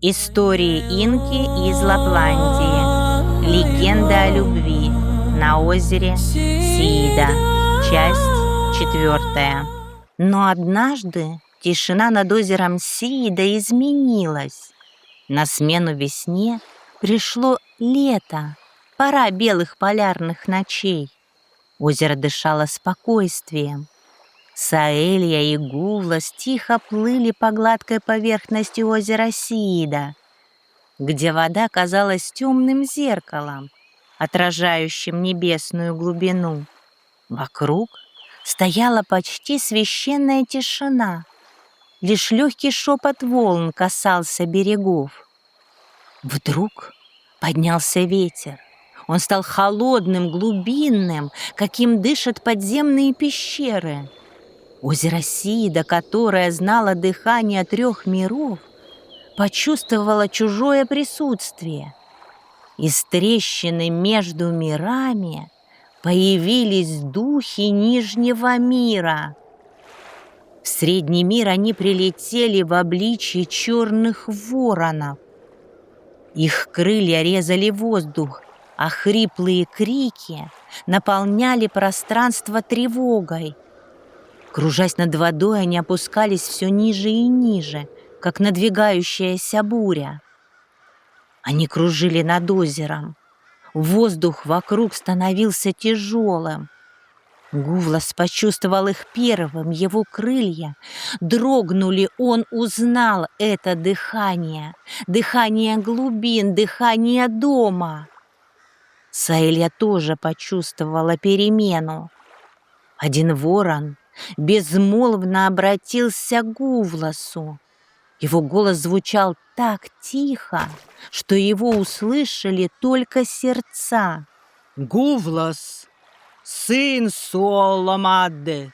Истории инки из Лапландии. Легенда о любви на озере Сиида. Часть 4. Но однажды тишина над озером Сиида изменилась. На смену весне пришло лето, пора белых полярных ночей. Озеро дышало спокойствием. Саэлья и Гувлас тихо плыли по гладкой поверхности озера Сиида, где вода казалась темным зеркалом, отражающим небесную глубину. Вокруг стояла почти священная тишина. Лишь легкий шепот волн касался берегов. Вдруг поднялся ветер. Он стал холодным, глубинным, каким дышат подземные пещеры. Озеро Сиида, которое знало дыхание 3 миров, почувствовало чужое присутствие. Из трещины между мирами появились духи Нижнего мира. В Средний мир они прилетели в обличье черных воронов. Их крылья резали воздух, а хриплые крики наполняли пространство тревогой. Кружась над водой, они опускались все ниже и ниже, как надвигающаяся буря. Они кружили над озером. Воздух вокруг становился тяжелым. Гувлас почувствовал их первым, его крылья дрогнули, он узнал это дыхание, дыхание глубин, дыхание дома. Саэлья тоже почувствовала перемену. Один ворон безмолвно обратился к Гувласу. Его голос звучал так тихо, что его услышали только сердца. Гувлас, сын Суолламадды,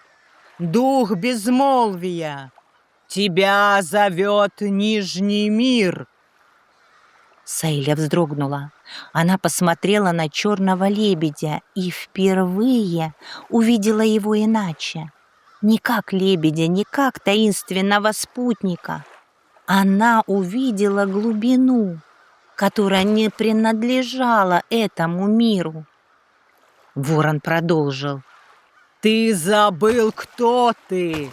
дух безмолвия, тебя зовет Нижний мир. Саэлья вздрогнула. Она посмотрела на черного лебедя и впервые увидела его иначе. Не как лебедя, не как таинственного спутника. Она увидела глубину, которая не принадлежала этому миру. Ворон продолжил. Ты забыл, кто ты?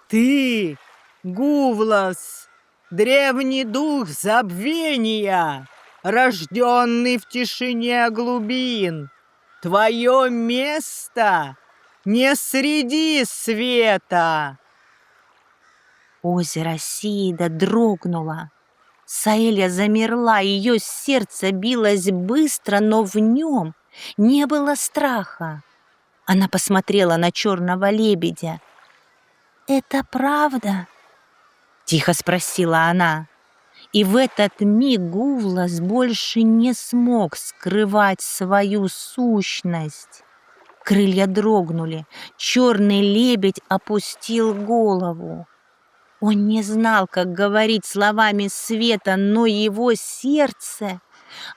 Ты, Гувлас, древний дух забвения, рожденный в тишине глубин. Твое место не среди света. Озеро Сиида дрогнуло. Саэлья замерла, ее сердце билось быстро, но в нем не было страха. Она посмотрела на черного лебедя. «Это правда?» — тихо спросила она. И в этот миг Гувлас больше не смог скрывать свою сущность. Крылья дрогнули, черный лебедь опустил голову. Он не знал, как говорить словами света, но его сердце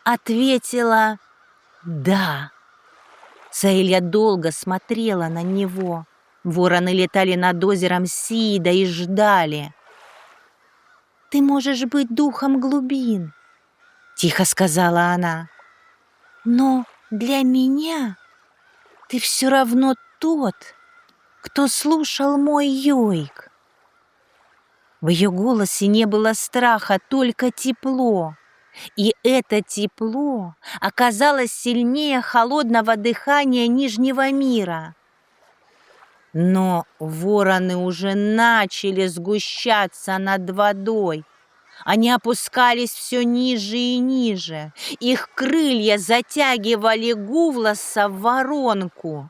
ответило «да». Саэлья долго смотрела на него. Вороны летали над озером Сиида и ждали. «Ты можешь быть духом глубин», — тихо сказала она. «Но для меня ты все равно тот, кто слушал мой йойк». В ее голосе не было страха, только тепло. И это тепло оказалось сильнее холодного дыхания Нижнего мира. Но вороны уже начали сгущаться над водой. Они опускались все ниже и ниже. Их крылья затягивали Гувласа в воронку.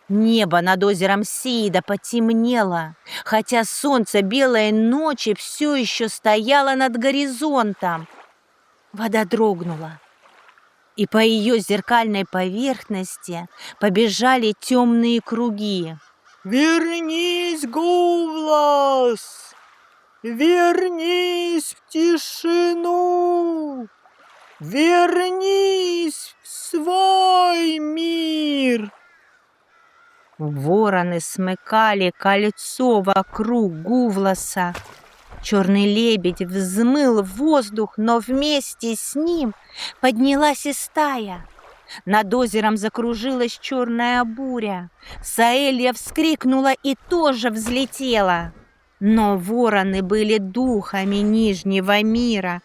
Небо над озером Сиида потемнело, хотя солнце белой ночи все еще стояло над горизонтом. Вода дрогнула, и по ее зеркальной поверхности побежали темные круги. Вернись, Гувлас! Вернись в тишину! Вернись в свой мир! Вороны смыкали кольцо вокруг Гувласа. Черный лебедь взмыл в воздух, но вместе с ним поднялась и стая. Над озером закружилась черная буря. Саэлья вскрикнула и тоже взлетела. Но вороны были духами Нижнего мира,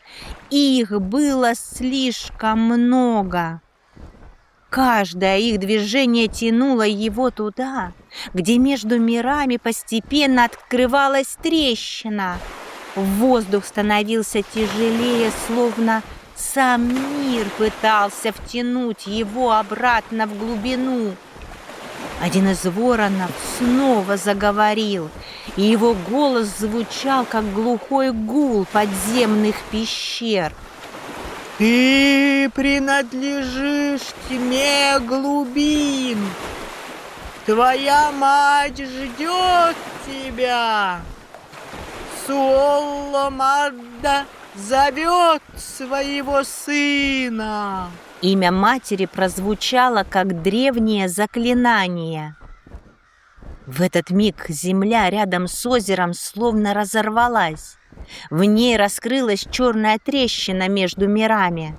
их было слишком много. Каждое их движение тянуло его туда, где между мирами постепенно открывалась трещина. Воздух становился тяжелее, словно сам мир пытался втянуть его обратно в глубину. Один из воронов снова заговорил, и его голос звучал, как глухой гул подземных пещер. Ты принадлежишь тьме глубин. Твоя мать ждет тебя. Суолломадда зовет своего сына. Имя матери прозвучало, как древнее заклинание. В этот миг земля рядом с озером словно разорвалась. В ней раскрылась черная трещина между мирами.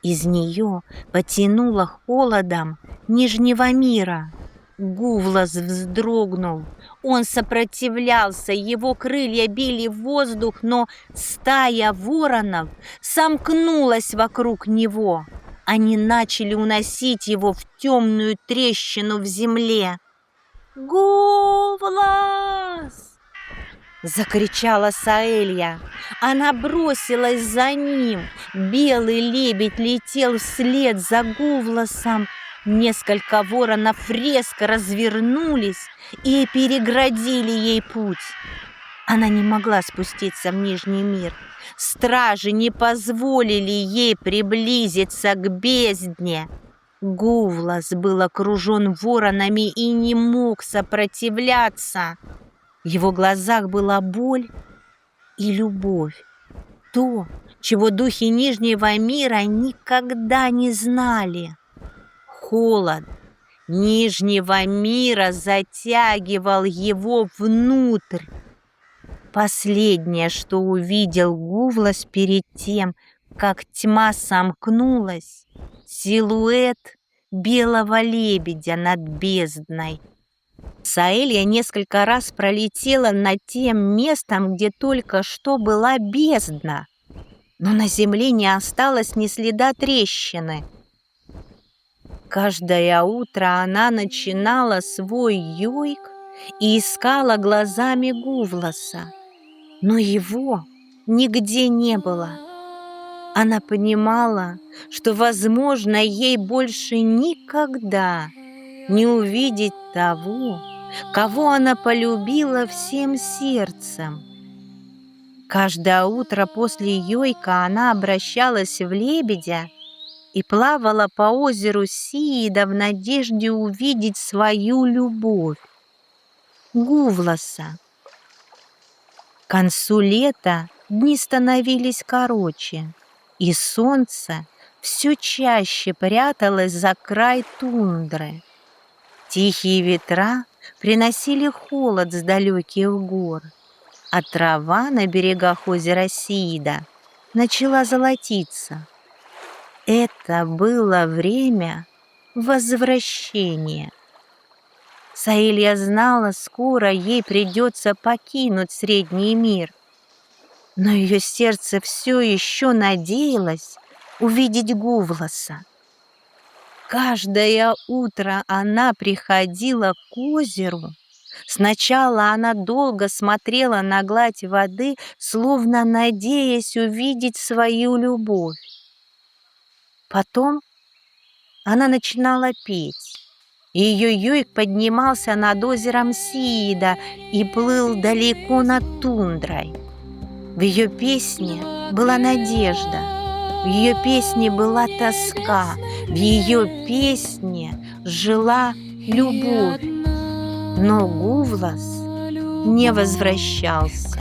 Из нее потянуло холодом Нижнего мира. Гувлас вздрогнул. Он сопротивлялся, его крылья били в воздух, но стая воронов сомкнулась вокруг него. Они начали уносить его в темную трещину в земле. «Гувлас!» — закричала Саэлья. Она бросилась за ним. Белый лебедь летел вслед за Гувласом. Несколько воронов резко развернулись и переградили ей путь. Она не могла спуститься в Нижний мир. Стражи не позволили ей приблизиться к бездне. Гувлас был окружен воронами и не мог сопротивляться. В его глазах была боль и любовь. То, чего духи Нижнего мира никогда не знали. Холод Нижнего мира затягивал его внутрь. Последнее, что увидел Гувлас перед тем, как тьма сомкнулась, силуэт белого лебедя над бездной. Саэлья несколько раз пролетела над тем местом, где только что была бездна, но на земле не осталось ни следа трещины. Каждое утро она начинала свой йойк и искала глазами Гувласа, но его нигде не было. Она понимала, что, возможно, ей больше никогда не увидеть того, кого она полюбила всем сердцем. Каждое утро после йойка она обращалась в лебедя и плавала по озеру Сиида в надежде увидеть свою любовь, Гувласа. К концу лета дни становились короче, и солнце все чаще пряталось за край тундры. Тихие ветра приносили холод с далеких гор, а трава на берегах озера Сиида начала золотиться. Это было время возвращения. Саэлья знала, скоро ей придется покинуть Средний мир, но ее сердце все еще надеялось увидеть Гувласа. Каждое утро она приходила к озеру. Сначала она долго смотрела на гладь воды, словно надеясь увидеть свою любовь. Потом она начинала петь. Ее йойк поднимался над озером Сиида и плыл далеко над тундрой. В ее песне была надежда, в ее песне была тоска, в ее песне жила любовь. Но Гувлас не возвращался.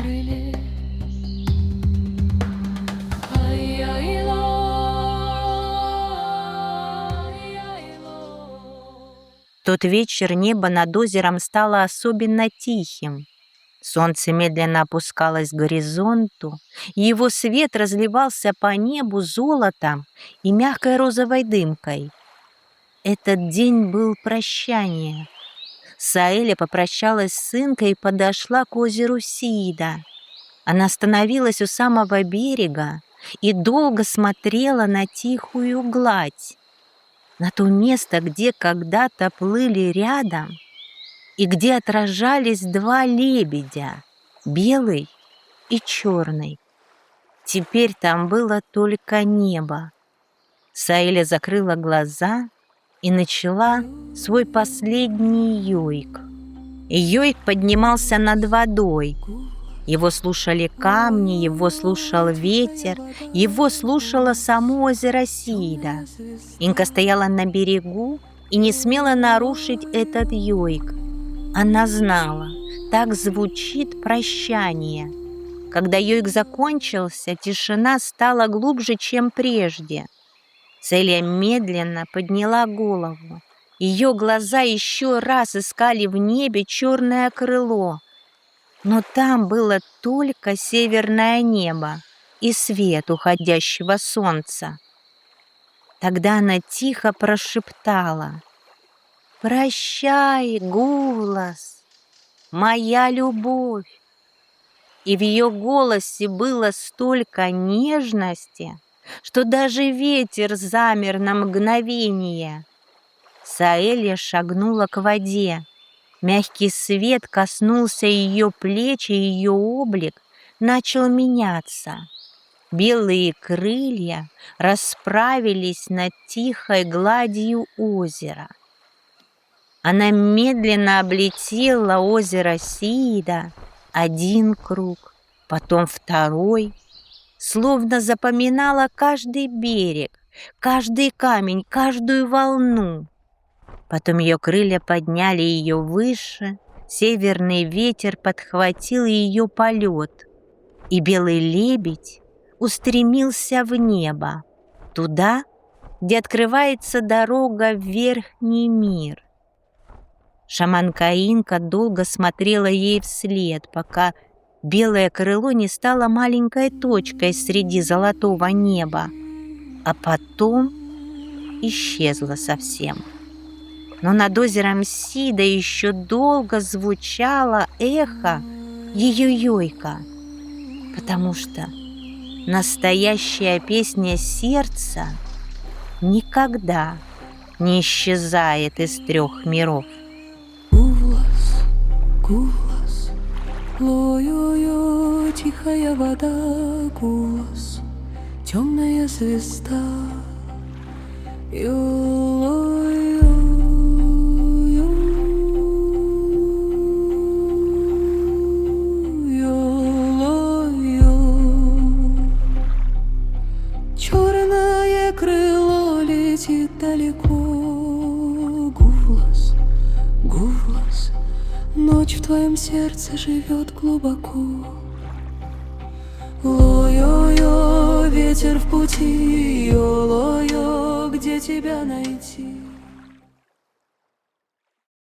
В тот вечер небо над озером стало особенно тихим. Солнце медленно опускалось к горизонту, и его свет разливался по небу золотом и мягкой розовой дымкой. Этот день был прощание. Саэля попрощалась с сынкой и подошла к озеру Сида. Она остановилась у самого берега и долго смотрела на тихую гладь, на то место, где когда-то плыли рядом и где отражались два лебедя, белый и черный. Теперь там было только небо. Саэля закрыла глаза и начала свой последний йойк. Йойк поднимался над водой. Его слушали камни, его слушал ветер, его слушало само озеро Сида. Инка стояла на берегу и не смела нарушить этот йойк. Она знала, так звучит прощание. Когда йойк закончился, тишина стала глубже, чем прежде. Саэля медленно подняла голову. Ее глаза еще раз искали в небе черное крыло. Но там было только северное небо и свет уходящего солнца. Тогда она тихо прошептала: «Прощай, Гулас, моя любовь!» И в ее голосе было столько нежности, что даже ветер замер на мгновение. Саэля шагнула к воде. Мягкий свет коснулся ее плеч, и ее облик начал меняться. Белые крылья расправились над тихой гладью озера. Она медленно облетела озеро Сида, один круг, потом второй, словно запоминала каждый берег, каждый камень, каждую волну. Потом ее крылья подняли ее выше, северный ветер подхватил ее полет, и белый лебедь устремился в небо, туда, где открывается дорога в верхний мир. Шаманка Инка долго смотрела ей вслед, пока белое крыло не стало маленькой точкой среди золотого неба, а потом исчезло совсем. Но над озером Сида еще долго звучало эхо ее йойка, потому что настоящая песня сердца никогда не исчезает из трех миров. Гулас, гулас, ло-йо-йо, тихая вода, гулас, темная звезда, йо-ло-йо. Черное крыло летит далеко, Гулас, Гулас, ночь в твоем сердце живет глубоко. Ло-йо-йо, ветер в пути, йо-ло-йо, где тебя найти?